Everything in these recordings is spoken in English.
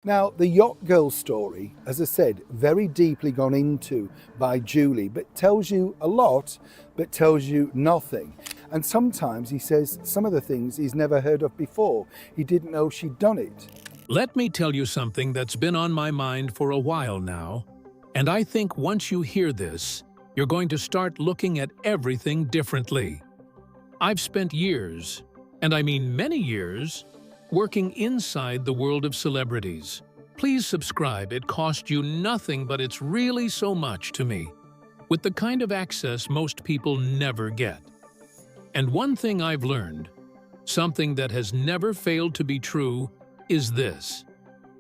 Now, the yacht girl story, as I said, very deeply gone into by Julie, but tells you a lot, but tells you nothing. And sometimes he says some of the things he's never heard of before. He didn't know she'd done it. Let me tell you something that's been on my mind for a while now, and I think once you hear this, you're going to start looking at everything differently. I've spent years, and I mean many years, working inside the world of celebrities. Please subscribe, it costs you nothing, but it's really so much to me, with the kind of access most people never get. And one thing I've learned, something that has never failed to be true, is this.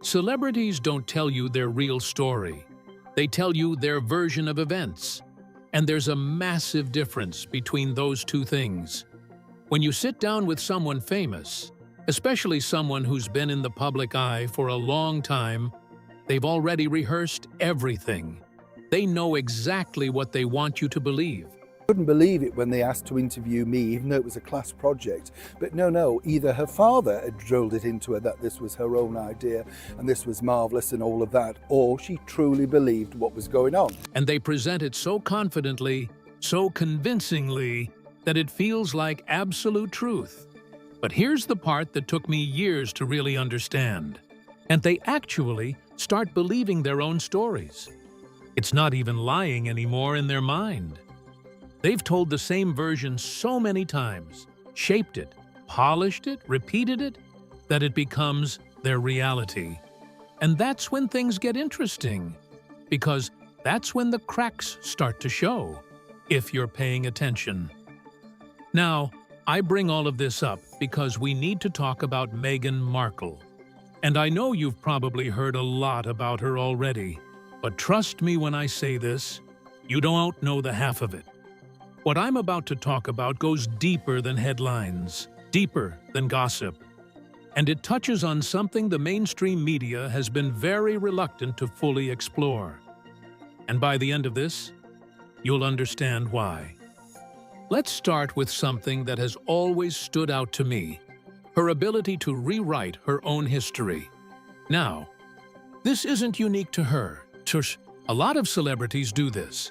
Celebrities don't tell you their real story. They tell you their version of events. And there's a massive difference between those two things. When you sit down with someone famous, especially someone who's been in the public eye for a long time, they've already rehearsed everything. They know exactly what they want you to believe. I couldn't believe it when they asked to interview me, even though it was a class project. But no, either her father had drilled it into her that this was her own idea and this was marvelous and all of that, or she truly believed what was going on. And they present it so confidently, so convincingly, that it feels like absolute truth. But here's the part that took me years to really understand. And they actually start believing their own stories. It's not even lying anymore in their mind. They've told the same version so many times, shaped it, polished it, repeated it, that it becomes their reality. And that's when things get interesting, because that's when the cracks start to show, if you're paying attention. Now, I bring all of this up because we need to talk about Meghan Markle. And I know you've probably heard a lot about her already, but trust me when I say this, you don't know the half of it. What I'm about to talk about goes deeper than headlines, deeper than gossip. And it touches on something the mainstream media has been very reluctant to fully explore. And by the end of this, you'll understand why. Let's start with something that has always stood out to me, her ability to rewrite her own history. Now, this isn't unique to her. A lot of celebrities do this.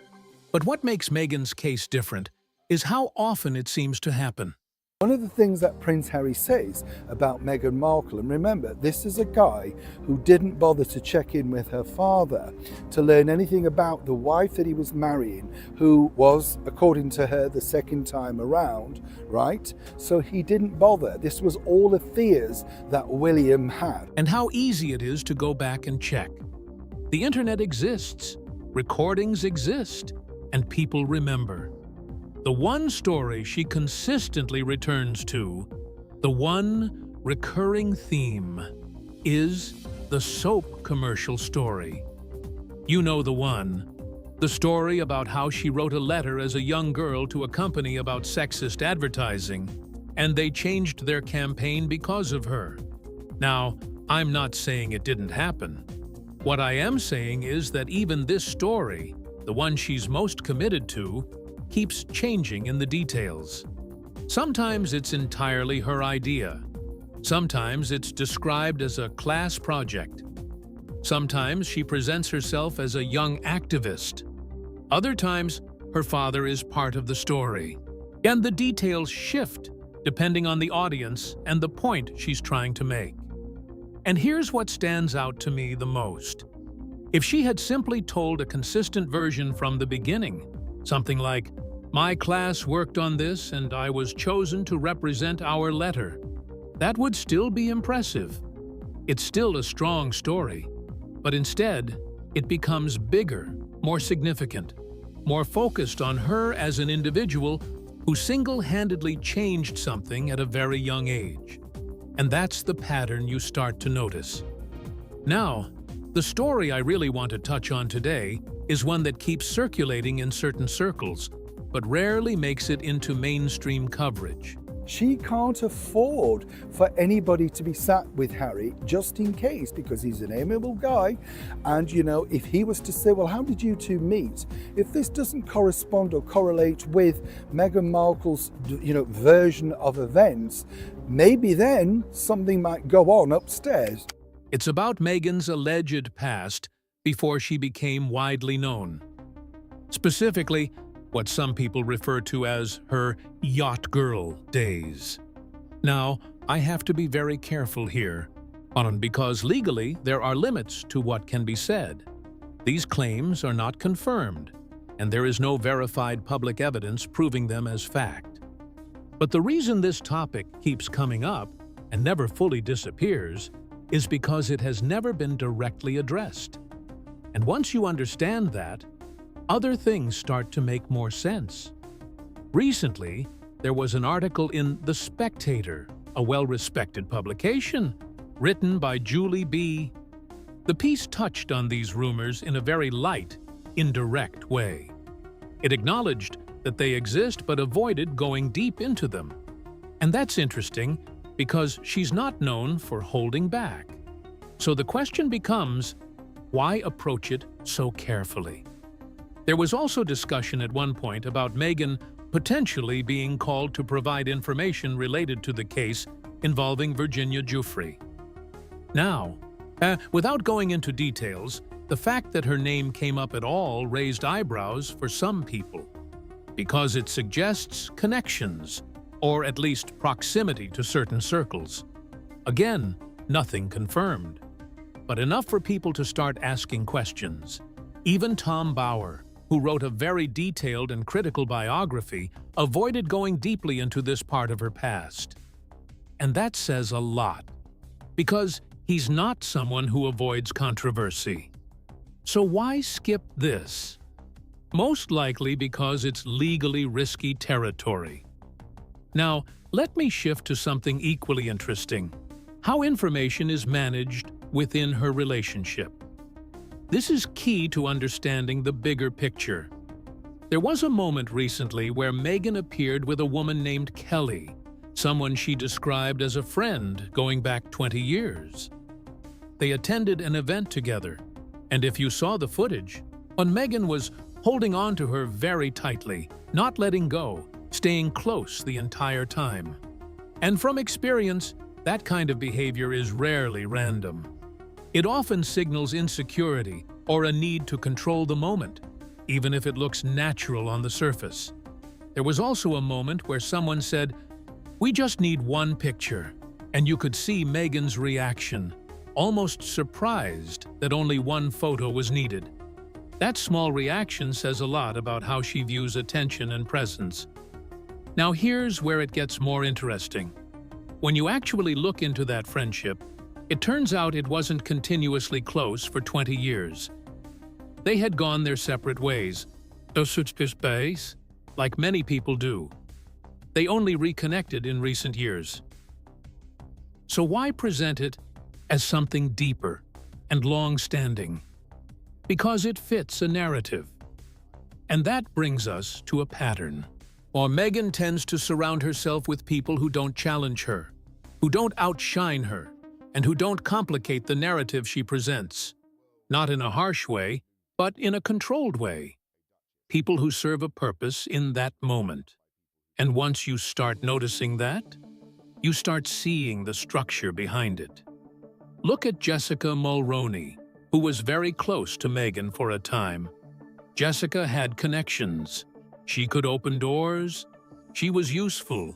But what makes Meghan's case different is how often it seems to happen. One of the things that Prince Harry says about Meghan Markle, and remember, this is a guy who didn't bother to check in with her father to learn anything about the wife that he was marrying, who was, according to her, the second time around, right? So he didn't bother. This was all the fears that William had. And how easy it is to go back and check. The internet exists, recordings exist, and people remember. The one story she consistently returns to, the one recurring theme, is the soap commercial story. You know the one. The story about how she wrote a letter as a young girl to a company about sexist advertising, and they changed their campaign because of her. Now, I'm not saying it didn't happen. What I am saying is that even this story, the one she's most committed to, keeps changing in the details. Sometimes it's entirely her idea. Sometimes it's described as a class project. Sometimes she presents herself as a young activist. Other times, her father is part of the story. And the details shift depending on the audience and the point she's trying to make. And here's what stands out to me the most. If she had simply told a consistent version from the beginning, something like, "My class worked on this and I was chosen to represent our letter," that would still be impressive. It's still a strong story, but instead, it becomes bigger, more significant, more focused on her as an individual who single-handedly changed something at a very young age. And that's the pattern you start to notice. Now, the story I really want to touch on today is one that keeps circulating in certain circles, but rarely makes it into mainstream coverage. She can't afford for anybody to be sat with Harry just in case, because he's an amiable guy. And, if he was to say, well, how did you two meet? If this doesn't correspond or correlate with Meghan Markle's, version of events, maybe then something might go on upstairs. It's about Meghan's alleged past before she became widely known. Specifically, what some people refer to as her yacht girl days. Now, I have to be very careful here, because legally there are limits to what can be said. These claims are not confirmed, and there is no verified public evidence proving them as fact. But the reason this topic keeps coming up and never fully disappears is because it has never been directly addressed. And once you understand that, other things start to make more sense. Recently, there was an article in The Spectator, a well-respected publication, written by Julie B. The piece touched on these rumors in a very light, indirect way. It acknowledged that they exist but avoided going deep into them. And that's interesting because she's not known for holding back. So the question becomes, why approach it so carefully? There was also discussion at one point about Meghan potentially being called to provide information related to the case involving Virginia Giuffre. Now, without going into details, the fact that her name came up at all raised eyebrows for some people, because it suggests connections, or at least proximity to certain circles. Again, nothing confirmed, but enough for people to start asking questions. Even Tom Bauer, who wrote a very detailed and critical biography, avoided going deeply into this part of her past. And that says a lot, because he's not someone who avoids controversy. So why skip this? Most likely because it's legally risky territory. Now, let me shift to something equally interesting: how information is managed within her relationship. This is key to understanding the bigger picture. There was a moment recently where Meghan appeared with a woman named Kelly, someone she described as a friend going back 20 years. They attended an event together, and if you saw the footage, Meghan was holding on to her very tightly, not letting go, staying close the entire time. And from experience, that kind of behavior is rarely random. It often signals insecurity or a need to control the moment, even if it looks natural on the surface. There was also a moment where someone said, "We just need one picture," and you could see Meghan's reaction, almost surprised that only one photo was needed. That small reaction says a lot about how she views attention and presence. Now here's where it gets more interesting. When you actually look into that friendship, it turns out it wasn't continuously close for 20 years. They had gone their separate ways, like many people do. They only reconnected in recent years. So why present it as something deeper and long-standing? Because it fits a narrative. And that brings us to a pattern. While Meghan tends to surround herself with people who don't challenge her, who don't outshine her, and who don't complicate the narrative she presents. Not in a harsh way, but in a controlled way. People who serve a purpose in that moment. And once you start noticing that, you start seeing the structure behind it. Look at Jessica Mulroney, who was very close to Meghan for a time. Jessica had connections. She could open doors. She was useful.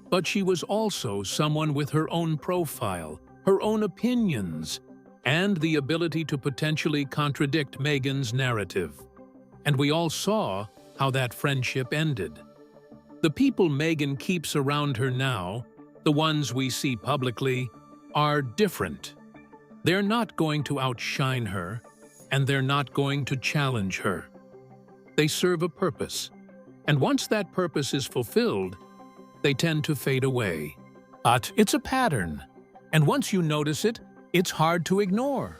But she was also someone with her own profile, her own opinions, and the ability to potentially contradict Meghan's narrative. And we all saw how that friendship ended. The people Meghan keeps around her now, the ones we see publicly, are different. They're not going to outshine her, and they're not going to challenge her. They serve a purpose, and once that purpose is fulfilled, they tend to fade away. But it's a pattern, and once you notice it, it's hard to ignore.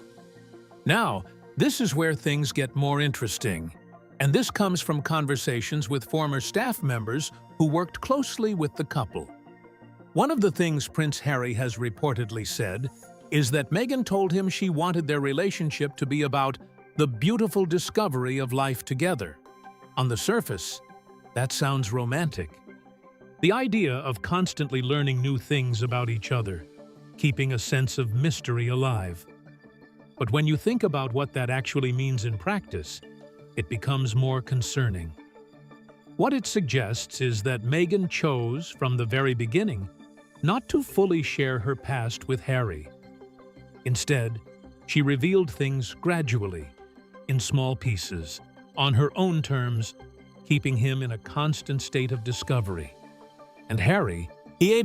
Now, this is where things get more interesting, and this comes from conversations with former staff members who worked closely with the couple. One of the things Prince Harry has reportedly said is that Meghan told him she wanted their relationship to be about the beautiful discovery of life together. On the surface, that sounds romantic. The idea of constantly learning new things about each other, keeping a sense of mystery alive. But when you think about what that actually means in practice, it becomes more concerning. What it suggests is that Meghan chose, from the very beginning, not to fully share her past with Harry. Instead, she revealed things gradually, in small pieces, on her own terms, keeping him in a constant state of discovery. And Harry,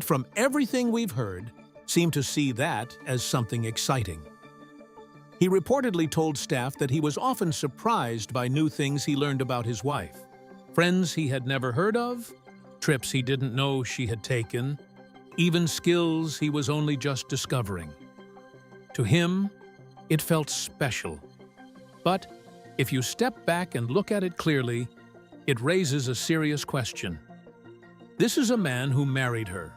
from everything we've heard, seemed to see that as something exciting. He reportedly told staff that he was often surprised by new things he learned about his wife. Friends he had never heard of, trips he didn't know she had taken, even skills he was only just discovering. To him, it felt special. But if you step back and look at it clearly, it raises a serious question. This is a man who married her,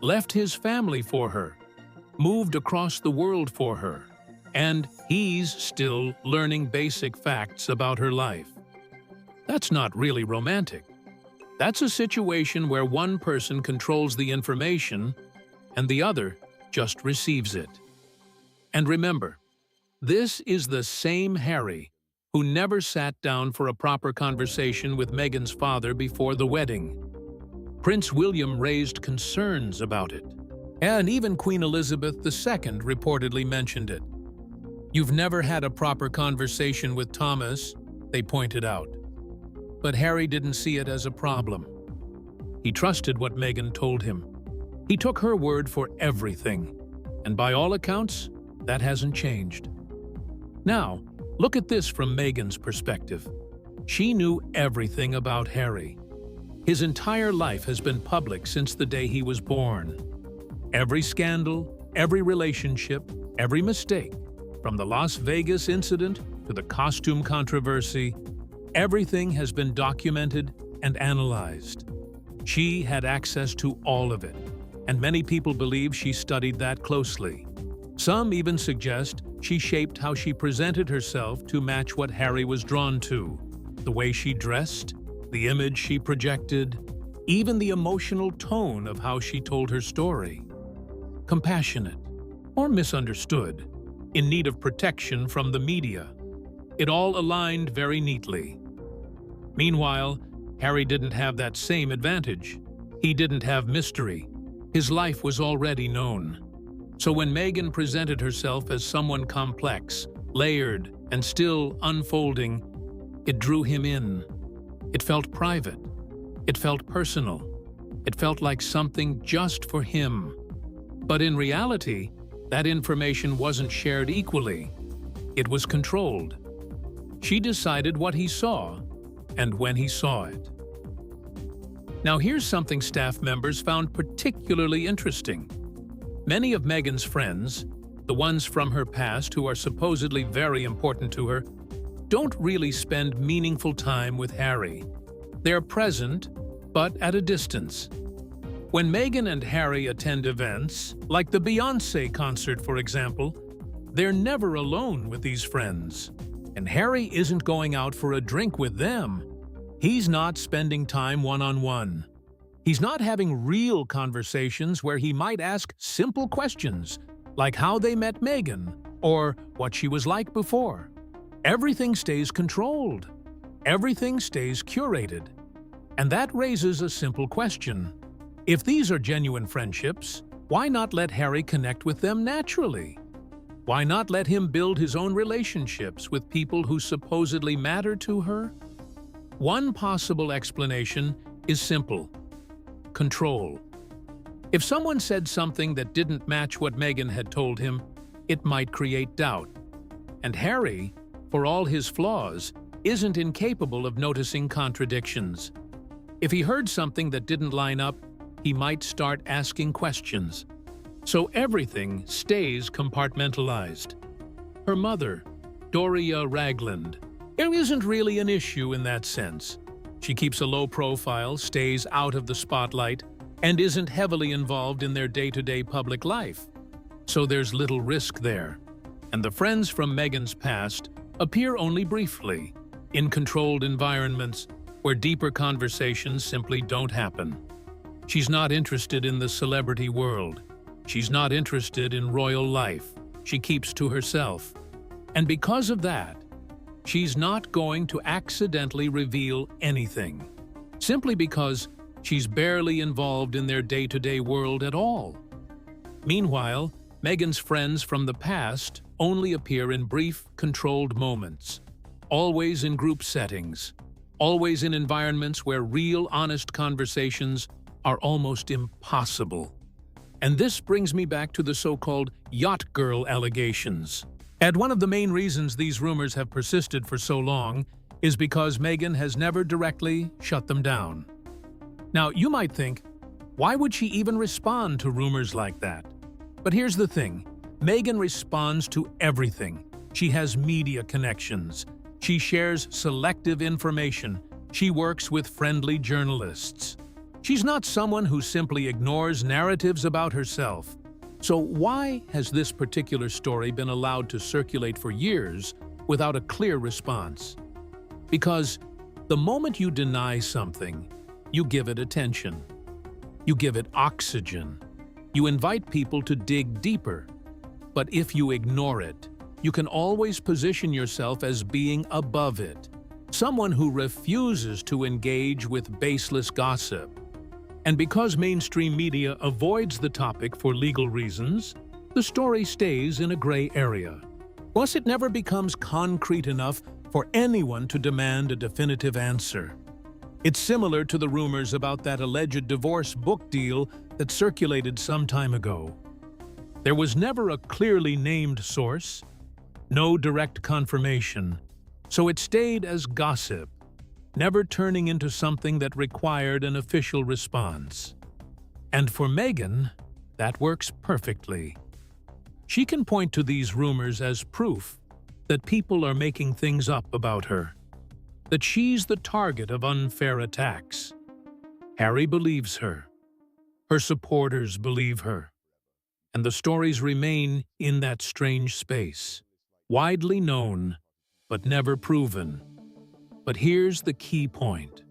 left his family for her, moved across the world for her, and he's still learning basic facts about her life. That's not really romantic. That's a situation where one person controls the information and the other just receives it. And remember, this is the same Harry who never sat down for a proper conversation with Meghan's father before the wedding. Prince William raised concerns about it, and even Queen Elizabeth II reportedly mentioned it. "You've never had a proper conversation with Thomas," they pointed out. But Harry didn't see it as a problem. He trusted what Meghan told him. He took her word for everything, and by all accounts, that hasn't changed. Now, look at this from Meghan's perspective. She knew everything about Harry. His entire life has been public since the day he was born. Every scandal, every relationship, every mistake, from the Las Vegas incident to the costume controversy, everything has been documented and analyzed. She had access to all of it, and many people believe she studied that closely. Some even suggest she shaped how she presented herself to match what Harry was drawn to, the way she dressed, the image she projected, even the emotional tone of how she told her story. Compassionate, or misunderstood, in need of protection from the media. It all aligned very neatly. Meanwhile, Harry didn't have that same advantage. He didn't have mystery. His life was already known. So when Meghan presented herself as someone complex, layered, and still unfolding, it drew him in. It felt private. It felt personal. It felt like something just for him. But in reality, that information wasn't shared equally. It was controlled. She decided what he saw and when he saw it. Now here's something staff members found particularly interesting. Many of Meghan's friends, the ones from her past who are supposedly very important to her, don't really spend meaningful time with Harry. They're present, but at a distance. When Meghan and Harry attend events, like the Beyoncé concert for example, they're never alone with these friends. And Harry isn't going out for a drink with them. He's not spending time one-on-one. He's not having real conversations where he might ask simple questions, like how they met Meghan, or what she was like before. Everything stays controlled. Everything stays curated. And that raises a simple question. If these are genuine friendships, why not let Harry connect with them naturally? Why not let him build his own relationships with people who supposedly matter to her? One possible explanation is simple: control. If someone said something that didn't match what Meghan had told him, it might create doubt. And Harry, for all his flaws, isn't incapable of noticing contradictions. If he heard something that didn't line up, he might start asking questions. So everything stays compartmentalized. Her mother, Doria Ragland, it isn't really an issue in that sense. She keeps a low profile, stays out of the spotlight, and isn't heavily involved in their day-to-day public life. So there's little risk there. And the friends from Meghan's past appear only briefly, in controlled environments where deeper conversations simply don't happen. She's not interested in the celebrity world. She's not interested in royal life. She keeps to herself. And because of that, she's not going to accidentally reveal anything, simply because she's barely involved in their day-to-day world at all. Meanwhile, Meghan's friends from the past only appear in brief, controlled moments, always in group settings, always in environments where real, honest conversations are almost impossible. And this brings me back to the so-called yacht girl allegations. And one of the main reasons these rumors have persisted for so long is because Meghan has never directly shut them down. Now, you might think, why would she even respond to rumors like that? But here's the thing. Meghan responds to everything. She has media connections. She shares selective information. She works with friendly journalists. She's not someone who simply ignores narratives about herself. So why has this particular story been allowed to circulate for years without a clear response? Because the moment you deny something, you give it attention. You give it oxygen. You invite people to dig deeper. But if you ignore it, you can always position yourself as being above it, someone who refuses to engage with baseless gossip. And because mainstream media avoids the topic for legal reasons, the story stays in a gray area. Plus, it never becomes concrete enough for anyone to demand a definitive answer. It's similar to the rumors about that alleged divorce book deal that circulated some time ago. There was never a clearly named source, no direct confirmation, so it stayed as gossip, never turning into something that required an official response. And for Meghan, that works perfectly. She can point to these rumors as proof that people are making things up about her, that she's the target of unfair attacks. Harry believes her. Her supporters believe her. And the stories remain in that strange space, widely known, but never proven. But here's the key point.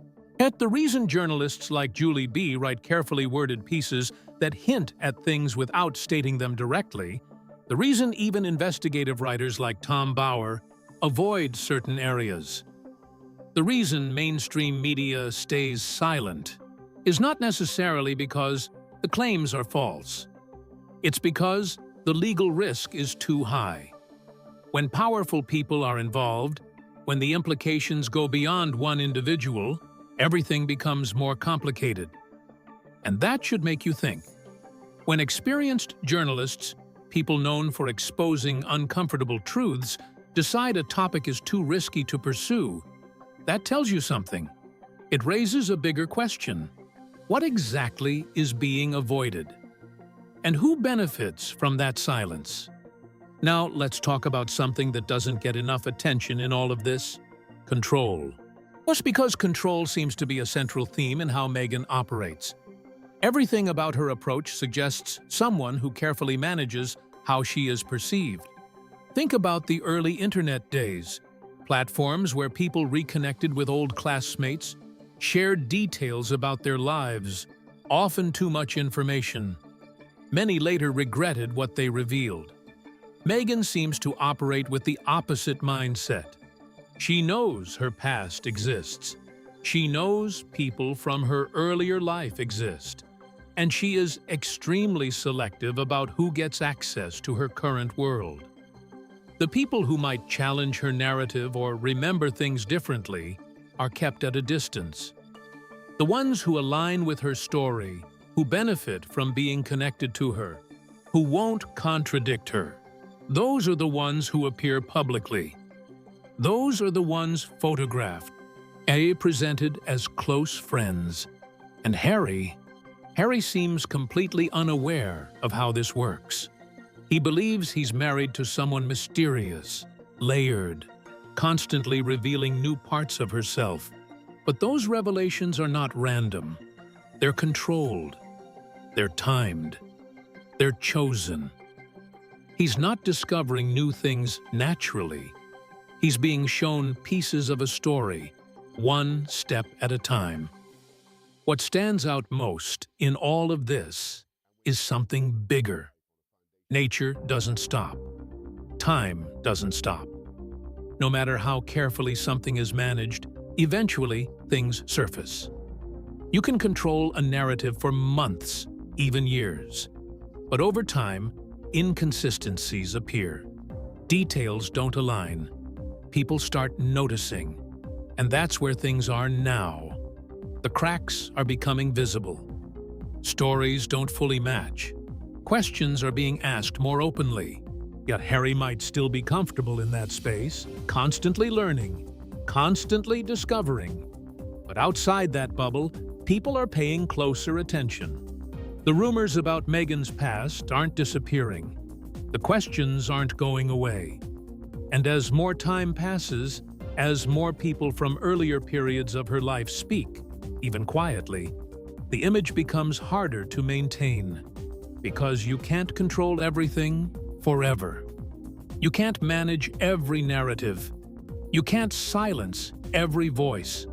The reason journalists like Julie B. write carefully worded pieces that hint at things without stating them directly, the reason even investigative writers like Tom Bauer avoid certain areas, the reason mainstream media stays silent, is not necessarily because the claims are false. It's because the legal risk is too high. When powerful people are involved, when the implications go beyond one individual, everything becomes more complicated. And that should make you think. When experienced journalists, people known for exposing uncomfortable truths, decide a topic is too risky to pursue, that tells you something. It raises a bigger question. What exactly is being avoided? And who benefits from that silence? Now, let's talk about something that doesn't get enough attention in all of this: control. Just because control seems to be a central theme in how Meghan operates. Everything about her approach suggests someone who carefully manages how she is perceived. Think about the early internet days, platforms where people reconnected with old classmates, shared details about their lives, often too much information. Many later regretted what they revealed. Meghan seems to operate with the opposite mindset. She knows her past exists. She knows people from her earlier life exist. And she is extremely selective about who gets access to her current world. The people who might challenge her narrative or remember things differently are kept at a distance. The ones who align with her story, who benefit from being connected to her, who won't contradict her, those are the ones who appear publicly. Those are the ones photographed, presented as close friends. And Harry seems completely unaware of how this works. He believes he's married to someone mysterious, layered, constantly revealing new parts of herself. But those revelations are not random. They're controlled. They're timed. They're chosen. He's not discovering new things naturally. He's being shown pieces of a story, one step at a time. What stands out most in all of this is something bigger. Nature doesn't stop. Time doesn't stop. no matter how carefully something is managed, eventually things surface. You can control a narrative for months, even years. But over time, inconsistencies appear. Details don't align. People start noticing. And that's where things are now. The cracks are becoming visible. Stories don't fully match. Questions are being asked more openly. Yet Harry might still be comfortable in that space, constantly learning, constantly discovering. But outside that bubble, people are paying closer attention. The rumors about Meghan's past aren't disappearing. The questions aren't going away. And as more time passes, as more people from earlier periods of her life speak, even quietly, the image becomes harder to maintain. Because you can't control everything forever. You can't manage every narrative. You can't silence every voice.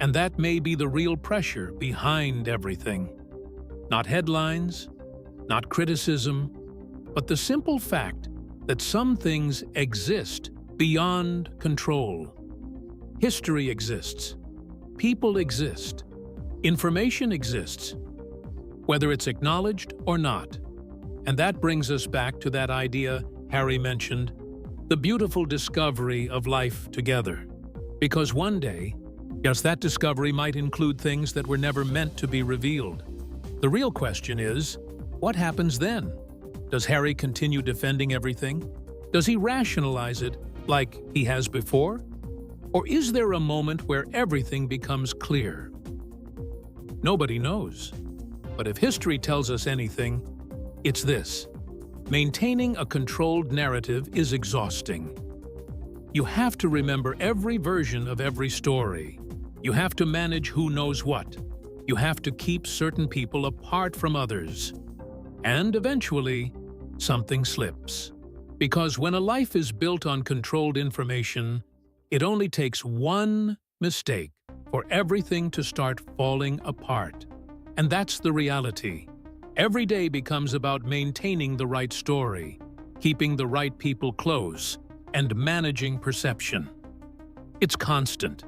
And that may be the real pressure behind everything. Not headlines, not criticism, but the simple fact that some things exist beyond control. History exists. People exist. Information exists, whether it's acknowledged or not. And that brings us back to that idea Harry mentioned, the beautiful discovery of life together. Because one day, yes, that discovery might include things that were never meant to be revealed. The real question is, what happens then? Does Harry continue defending everything? Does he rationalize it like he has before? Or is there a moment where everything becomes clear? Nobody knows. But if history tells us anything, it's this. Maintaining a controlled narrative is exhausting. You have to remember every version of every story. You have to manage who knows what. You have to keep certain people apart from others. And eventually, something slips. Because when a life is built on controlled information, it only takes one mistake for everything to start falling apart. And that's the reality. Every day becomes about maintaining the right story, keeping the right people close, and managing perception. It's constant,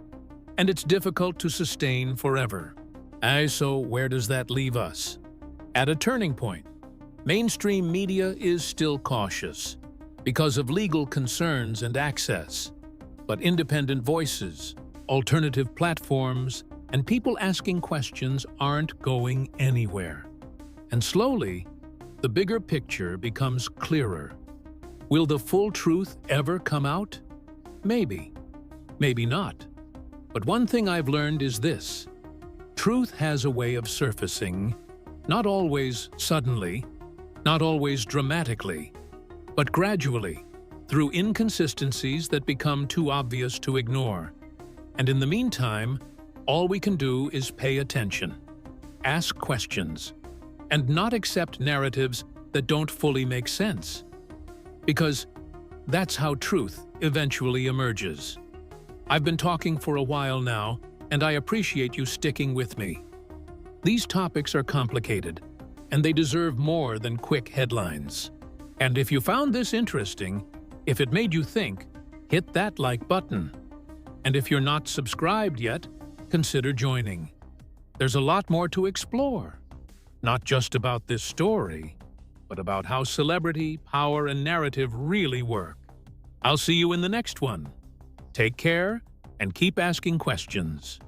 and it's difficult to sustain forever. So where does that leave us? At a turning point. Mainstream media is still cautious because of legal concerns and access. But independent voices, alternative platforms, and people asking questions aren't going anywhere. And slowly, the bigger picture becomes clearer. Will the full truth ever come out? Maybe. Maybe not. But one thing I've learned is this. Truth has a way of surfacing, not always suddenly, not always dramatically, but gradually, through inconsistencies that become too obvious to ignore. And in the meantime, all we can do is pay attention, ask questions, and not accept narratives that don't fully make sense. Because that's how truth eventually emerges. I've been talking for a while now, and I appreciate you sticking with me. These topics are complicated, and they deserve more than quick headlines. And if you found this interesting, if it made you think, hit that like button. And if you're not subscribed yet, consider joining. There's a lot more to explore. Not just about this story, but about how celebrity, power, and narrative really work. I'll see you in the next one. Take care and keep asking questions.